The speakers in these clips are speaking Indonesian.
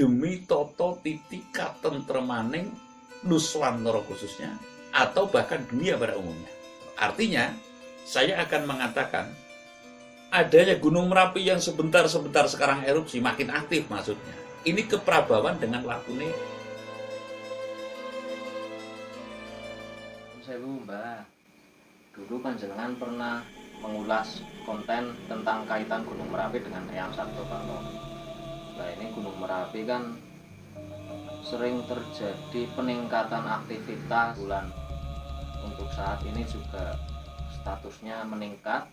demi toto titik katentremaning Nuswantara khususnya atau bahkan dunia pada umumnya. Artinya, saya akan mengatakan adanya Gunung Merapi yang sebentar-sebentar sekarang erupsi makin aktif maksudnya. Ini keprabawan dengan lakune. Saya Mbak, dulu panjenengan pernah mengulas konten tentang kaitan Gunung Merapi dengan Eyang Sabtokalo. Nah, ini Gunung Merapi kan sering terjadi peningkatan aktivitas bulan. Untuk saat ini juga statusnya meningkat.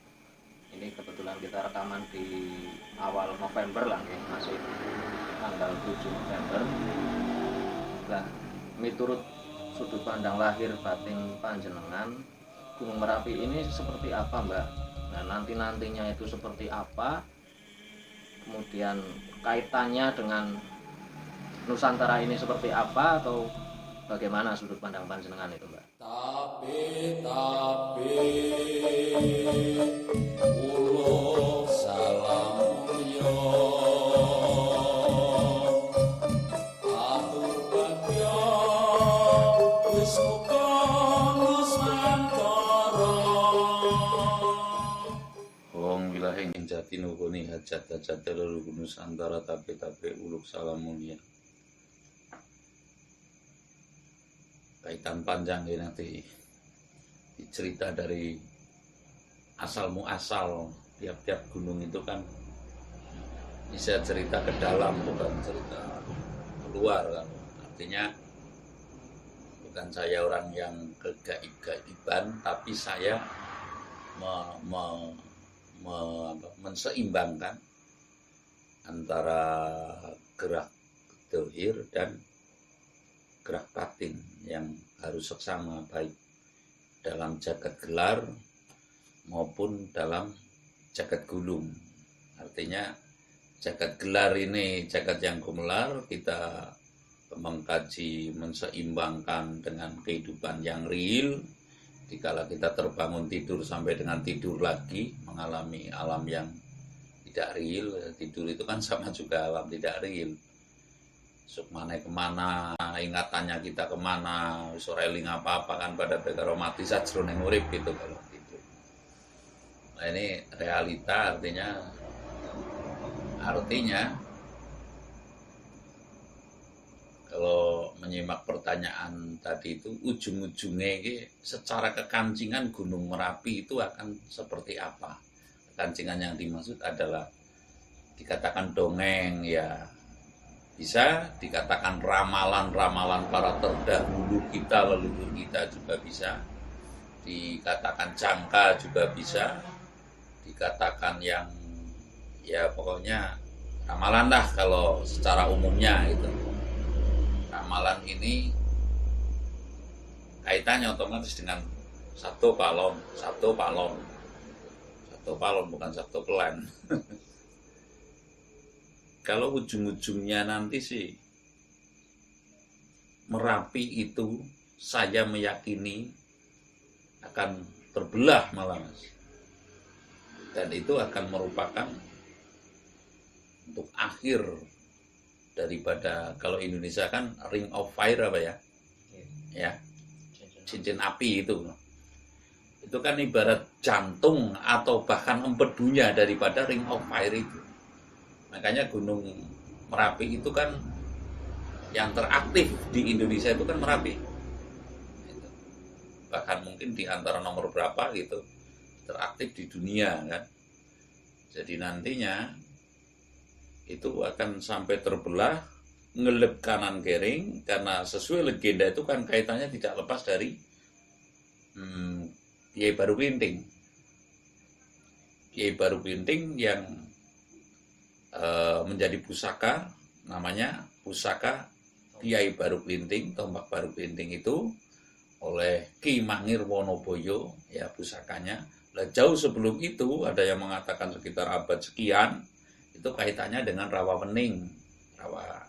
Ini kebetulan kita rekaman di awal November lah, masih tanggal 7 November. Nah, miturut sudut pandang lahir batin panjenengan, Gunung Merapi ini seperti apa, Mbak? Nah, nantinya itu seperti apa? Kemudian kaitannya dengan Nusantara ini seperti apa, atau bagaimana sudut pandang panjenengan itu, Mbak? Tapi ulo salamnya atu bagya wis muga Nusantara. Wong wilahe ing jati nukuni hajat-hajat leluhur Nusantara tapi uluk salamulia. Kaitan panjang ini nanti cerita dari asal muasal tiap-tiap gunung itu kan bisa cerita ke dalam bukan cerita keluar kan. Artinya bukan saya orang yang kegaib-gaiban, tapi saya menseimbangkan antara gerak dohir dan gerak batin yang harus seksama, baik dalam jagat gelar maupun dalam jagat gulung. Artinya jagat gelar ini jagat yang gemelar, kita mengkaji menseimbangkan dengan kehidupan yang real. Dikala kita terbangun tidur sampai dengan tidur lagi, mengalami alam yang tidak real. Tidur itu kan sama juga alam tidak real. Sukmane kemana, ingatannya kita kemana, sore eling apa-apa kan pada bekaro mati sajroning urip gitu kalau gitu. Nah, ini realita, artinya kalau menyimak pertanyaan tadi itu ujung-ujungnya ini secara kekancingan Gunung Merapi itu akan seperti apa? Kekancingan yang dimaksud adalah dikatakan dongeng ya, bisa dikatakan ramalan-ramalan para terdahulu kita, leluhur kita juga bisa. Dikatakan jangka juga bisa. Dikatakan yang ya pokoknya ramalan lah kalau secara umumnya gitu. Ramalan ini kaitannya otomatis dengan Sabto Palon bukan Sabto Kelan. Kalau ujung-ujungnya nanti sih Merapi itu saya meyakini akan terbelah malah, Mas. Dan itu akan merupakan untuk akhir daripada, kalau Indonesia kan ring of fire apa ya? Ya. Cincin api itu. Itu kan ibarat jantung atau bahkan empedunya daripada ring of fire itu. Makanya Gunung Merapi itu kan yang teraktif di Indonesia itu kan Merapi. Bahkan mungkin di antara nomor berapa gitu teraktif di dunia kan. Jadi nantinya itu akan sampai terbelah, ngelep kanan kering, karena sesuai legenda itu kan kaitannya tidak lepas dari Kiai Baru Klinting. Kiai Baru Klinting yang menjadi pusaka, namanya pusaka Kiai Baru Klinting, tombak Baru Klinting itu oleh Ki Mangir Wonoboyo ya pusakanya. Nah, jauh sebelum itu ada yang mengatakan sekitar abad sekian itu kaitannya dengan Rawa Wening, Rawa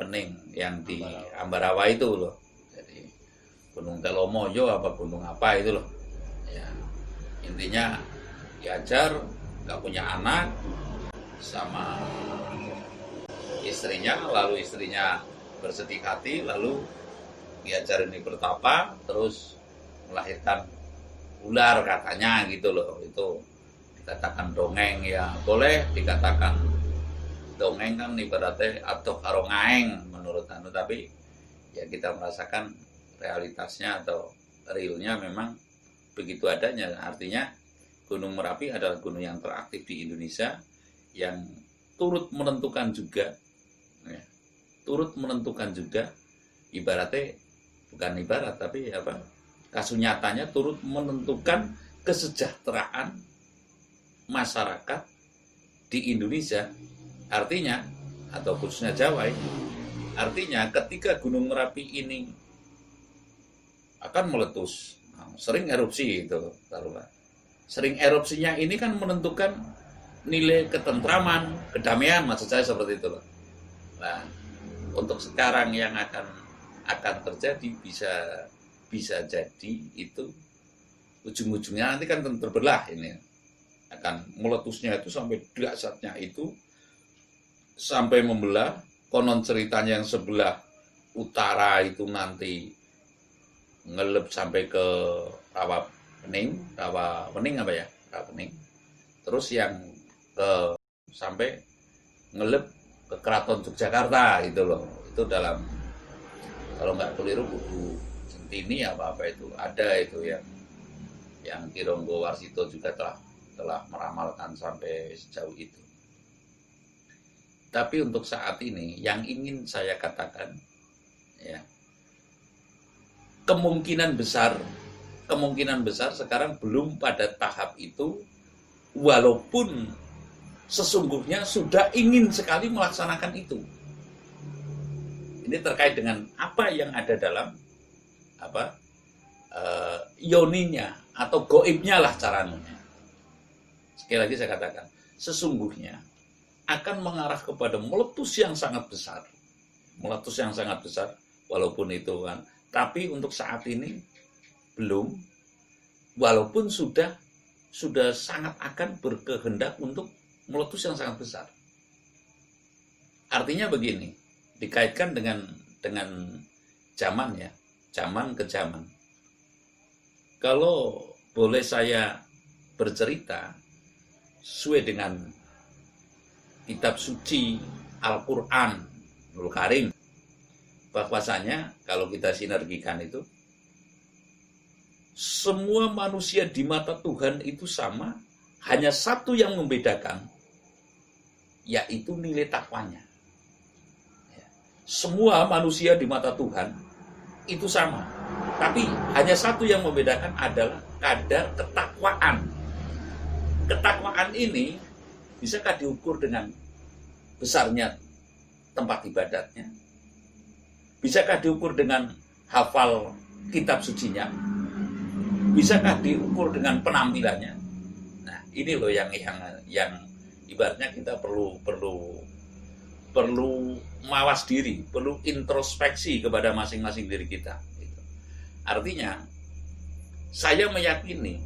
Pening yang di Ambarawa itu loh. Jadi Gunung Telomoyo apa gunung apa itu loh. Ya, intinya diajar nggak punya anak sama istrinya, lalu istrinya bersedih hati, lalu Ki Hajar ini bertapa, terus melahirkan ular katanya gitu loh. Itu dikatakan dongeng, ya boleh dikatakan dongeng kan ibaratnya atau karo ngaeng menurut anu, tapi ya kita merasakan realitasnya atau realnya memang begitu adanya. Artinya Gunung Merapi adalah gunung yang teraktif di Indonesia yang turut menentukan juga, ya, turut menentukan juga ibaratnya, bukan ibarat tapi apa, kasunyatanya turut menentukan kesejahteraan masyarakat di Indonesia. Artinya, atau khususnya Jawa ini, artinya ketika Gunung Merapi ini akan meletus, sering erupsi itu, sering erupsinya ini kan menentukan nilai ketentraman, kedamaian, maksud saya seperti itu loh. Nah, untuk sekarang yang akan terjadi bisa jadi itu ujung-ujungnya nanti kan terbelah ini, akan meletusnya itu sampai dahsyatnya itu sampai membelah. Konon ceritanya yang sebelah utara itu nanti ngelep sampai ke rawa pening apa ya, rawa pening, terus yang ke sampai ngelep ke Keraton Yogyakarta itu loh. Itu dalam, kalau nggak keliru, buku Centini apa itu ada itu yang Ki Ronggo Warsito juga telah meramalkan sampai sejauh itu. Tapi untuk saat ini yang ingin saya katakan, ya, kemungkinan besar sekarang belum pada tahap itu, walaupun sesungguhnya sudah ingin sekali melaksanakan itu. Ini terkait dengan apa yang ada dalam yoninya atau goibnya lah caranya. Sekali lagi saya katakan, sesungguhnya akan mengarah kepada meletus yang sangat besar, walaupun itu kan, tapi untuk saat ini belum, walaupun sudah sangat akan berkehendak untuk meletus yang sangat besar. Artinya begini, dikaitkan dengan zaman ya, zaman ke zaman. Kalau boleh saya bercerita sesuai dengan kitab suci Al-Quran Nurul Karim, bahwasanya kalau kita sinergikan itu, semua manusia di mata Tuhan itu sama, hanya satu yang membedakan, yaitu nilai takwanya. Semua manusia di mata Tuhan itu sama, tapi hanya satu yang membedakan adalah kadar ketakwaan. Ketakwaan ini bisakah diukur dengan besarnya tempat ibadatnya? Bisakah diukur dengan hafal kitab sucinya? Bisakah diukur dengan penampilannya? Nah, ini loh yang ibaratnya kita perlu mawas diri, perlu introspeksi kepada masing-masing diri kita. Artinya, saya meyakini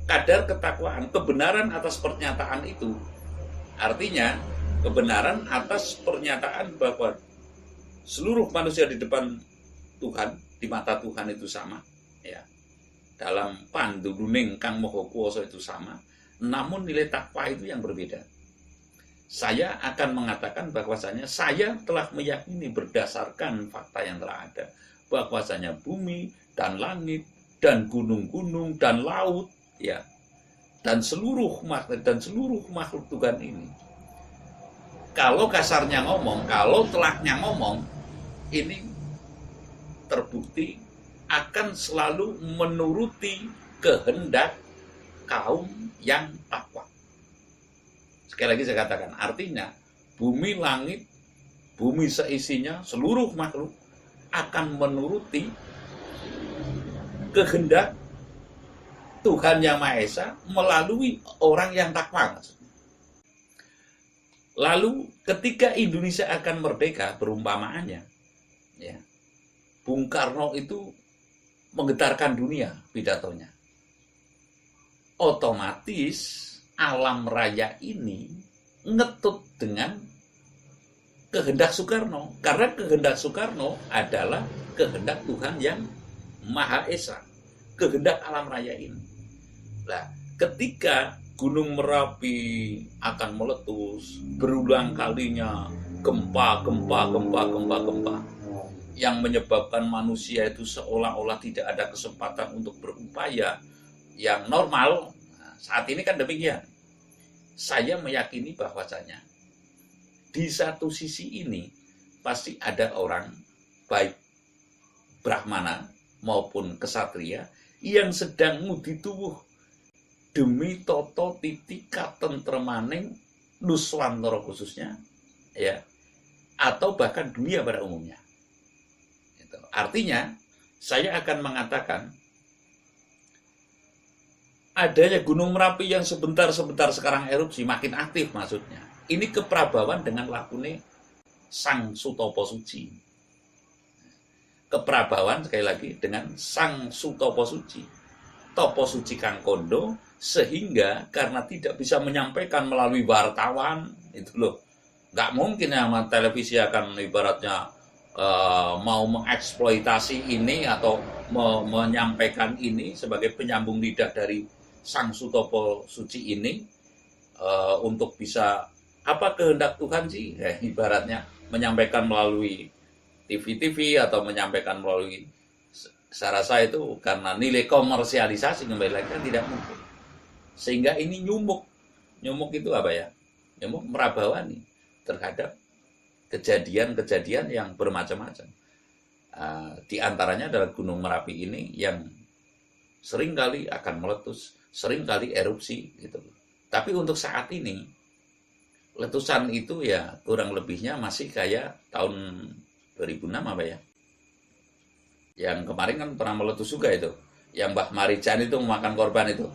kadar ketakwaan, kebenaran atas pernyataan itu, artinya kebenaran atas pernyataan bahwa seluruh manusia di depan Tuhan, di mata Tuhan itu sama, ya. Dalam panduduning Kang Maha Kuwasa itu sama, namun nilai takwa itu yang berbeda. Saya akan mengatakan bahwasanya saya telah meyakini berdasarkan fakta yang telah ada, bahwasanya bumi dan langit dan gunung-gunung dan laut, ya, dan seluruh makhluk Tuhan ini, kalau kasarnya ngomong, kalau telaknya ngomong, ini terbukti akan selalu menuruti kehendak kaum yang takwa. Sekali lagi saya katakan, artinya bumi, langit, bumi seisinya, seluruh makhluk akan menuruti kehendak Tuhan Yang Maha Esa melalui orang yang takwa. Lalu ketika Indonesia akan merdeka, perumpamaannya, ya, Bung Karno itu menggetarkan dunia pidatonya. Otomatis alam raya ini ngetut dengan kehendak Soekarno, karena kehendak Soekarno adalah kehendak Tuhan yang Maha Esa, kehendak alam raya ini. Nah, ketika Gunung Merapi akan meletus, berulang kalinya gempa yang menyebabkan manusia itu seolah-olah tidak ada kesempatan untuk berupaya yang normal. Nah, saat ini kan demikian. Saya meyakini bahwasanya di satu sisi ini pasti ada orang baik Brahmana maupun kesatria yang sedang ngudi tuwuh demi toto titika tentremaning Nuswantara khususnya, ya, atau bahkan dunia pada umumnya. Artinya, saya akan mengatakan adanya Gunung Merapi yang sebentar-sebentar sekarang erupsi, makin aktif maksudnya. Ini keprabawan dengan lakune Sang Sutopo Suci. Keprabawan sekali lagi dengan Sang Sutopo Suci. Topo Suci Kang Kondo, sehingga karena tidak bisa menyampaikan melalui wartawan, itu loh. Nggak mungkin ya televisi akan ibaratnya mau mengeksploitasi ini atau menyampaikan ini sebagai penyambung lidah dari Sang Sutopo Suci ini untuk bisa apa kehendak Tuhan sih, ibaratnya menyampaikan melalui TV-TV atau menyampaikan melalui, saya rasa itu karena nilai komersialisasi kembali lagi kan tidak mungkin, sehingga ini nyumuk itu apa ya, nyumuk merabawani terhadap kejadian-kejadian yang bermacam-macam. Di antaranya adalah Gunung Merapi ini yang seringkali akan meletus, seringkali erupsi gitu. Tapi untuk saat ini letusan itu ya kurang lebihnya masih kayak tahun 2006 apa ya? Yang kemarin kan pernah meletus juga itu. Yang Mbah Marijan itu memakan korban itu.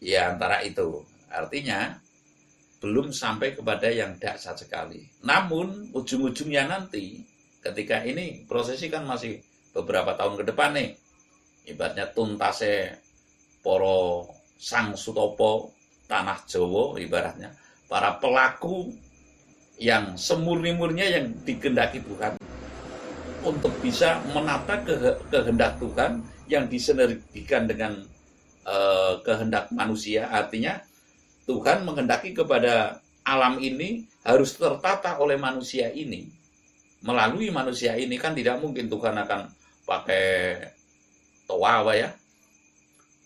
Ya antara itu. Artinya belum sampai kepada yang dahsyat sekali. Namun ujung-ujungnya nanti ketika ini prosesi kan masih beberapa tahun ke depan nih. Ibaratnya tuntase poro Sang Sutopo tanah Jawa, ibaratnya para pelaku yang semurni-murninya yang dikehendaki Tuhan untuk bisa menata kehendak Tuhan yang disinergikan dengan kehendak manusia. Artinya Tuhan menghendaki kepada alam ini harus tertata oleh manusia ini. Melalui manusia ini kan tidak mungkin Tuhan akan pakai toa apa ya,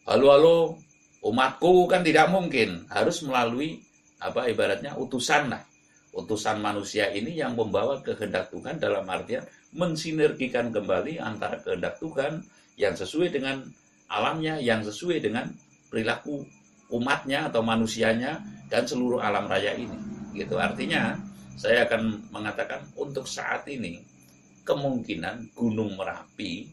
halo umatku, kan tidak mungkin. Harus melalui apa ibaratnya utusan lah. Utusan manusia ini yang membawa kehendak Tuhan dalam artian mensinergikan kembali antara kehendak Tuhan yang sesuai dengan alamnya, yang sesuai dengan perilaku umatnya atau manusianya dan seluruh alam raya ini. Gitu. Artinya saya akan mengatakan untuk saat ini kemungkinan Gunung Merapi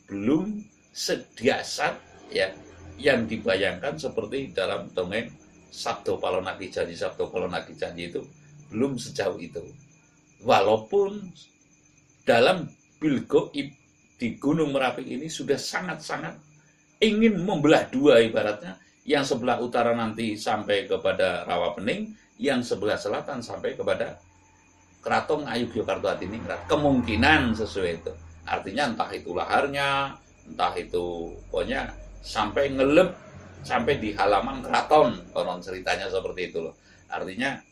belum sedahsyat ya yang dibayangkan seperti dalam dongeng Sabdo Palonaki Janji. Sabdo Palonaki Janji itu belum sejauh itu. Walaupun dalam Bilgo di Gunung Merapi ini sudah sangat-sangat ingin membelah dua ibaratnya. Yang sebelah utara nanti sampai kepada Rawapening, yang sebelah selatan sampai kepada Keraton Ngayogyakarta Hadiningrat. Kemungkinan sesuai itu. Artinya entah itu laharnya, entah itu pokoknya sampai ngelep sampai di halaman keraton, konon ceritanya seperti itu loh. Artinya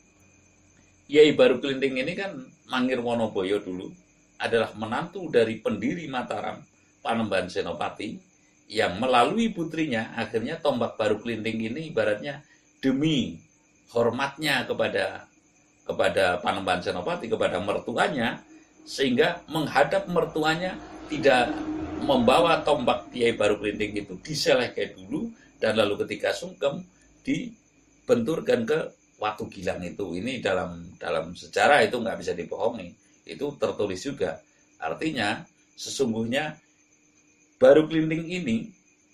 Yai Baru Klinting ini kan Mangir Wonoboyo dulu adalah menantu dari pendiri Mataram, Panembahan Senopati, yang melalui putrinya akhirnya tombak Baru Klinting ini ibaratnya demi hormatnya kepada Panembahan Senopati, kepada mertuanya, sehingga menghadap mertuanya tidak membawa tombak Kiai Baru Klinting itu diselehkan dulu, dan lalu ketika sungkem dibenturkan ke Watu Gilang itu. Ini dalam sejarah itu nggak bisa dibohongi, itu tertulis juga. Artinya sesungguhnya Baru Klinting ini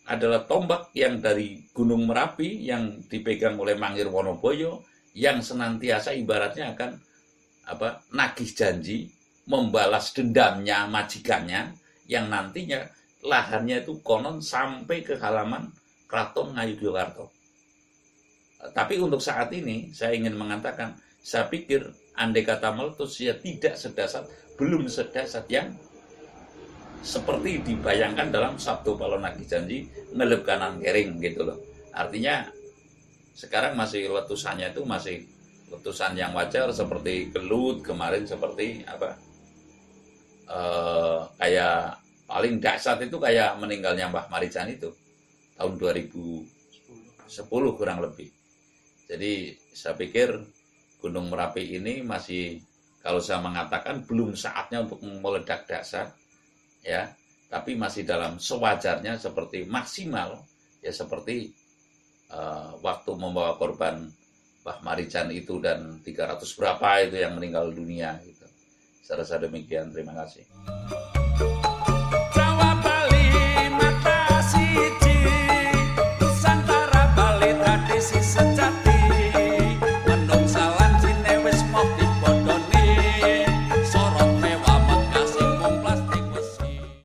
adalah tombak yang dari Gunung Merapi yang dipegang oleh Mangir Wonoboyo, yang senantiasa ibaratnya akan nagih janji membalas dendamnya majikannya yang nantinya lahannya itu konon sampai ke halaman Keraton Ngayogyakarta. Tapi untuk saat ini saya ingin mengatakan saya pikir andai kata meletus ya tidak sedasat, belum sedasat yang seperti dibayangkan dalam Sabtu Palo Nagih Janji ngelep kanan kering gitu loh. Artinya sekarang masih letusannya itu masih letusan yang wajar seperti gelut kemarin, seperti apa kayak paling dahsyat itu kayak meninggalnya Mbah Marijan itu tahun 2010 kurang lebih. Jadi saya pikir Gunung Merapi ini masih, kalau saya mengatakan belum saatnya untuk meledak dahsyat ya, tapi masih dalam sewajarnya, seperti maksimal ya, seperti waktu membawa korban Mbah Marijan itu dan 300 berapa itu yang meninggal dunia gitu. Saya rasa demikian, terima kasih.